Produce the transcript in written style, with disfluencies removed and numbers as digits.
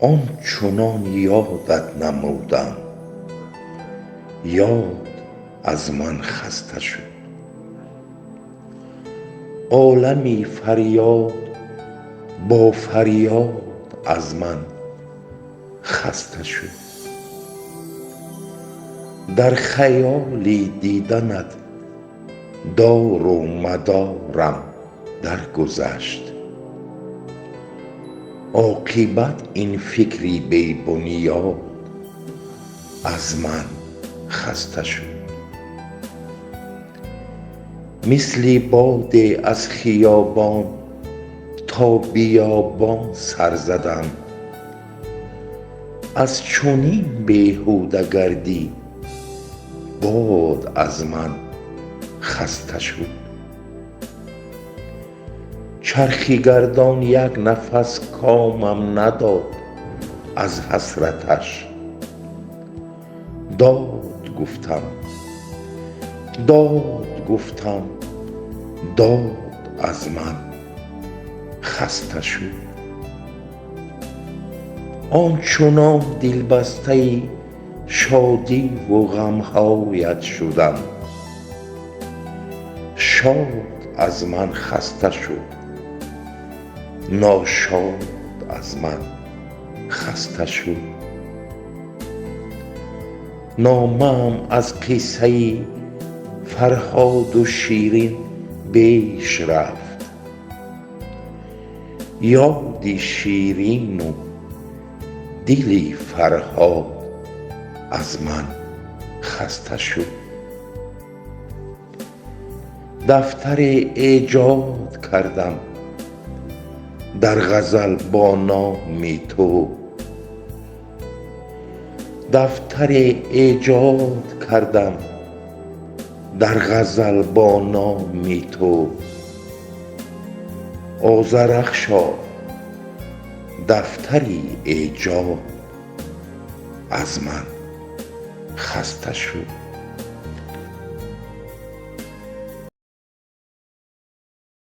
آن چنان یادت نمودم، یاد از من خسته شد. عالمی فریاد با فریاد از من خسته شد. در خیالی دیدنت دار و مدارم درگذشت. عاقبت این فکری بی بنیاد از من خسته شد. مثل باد از خیابان تا بیابان سر زدم، از چنین بیهوده گردی باد از من خسته شد. چرخی گردان یک نفس کامم نداد از حسرتش. داد گفتم داد از من خسته شد. آنچنان دلبسته شادی و غمهایت شدم، شاد از من خسته شد، ناشاد از من خسته شد. نامه‌ام از قصه فرهاد و شیرین بیش رفت. یاد شیرین و دل فرهاد از من خسته شد. دفتر ایجاد کردم در غزل با نام تو. دفتر ایجاد کردم در غزل با نام تو. آذرخشا دفتری ایجاد از من خسته شد.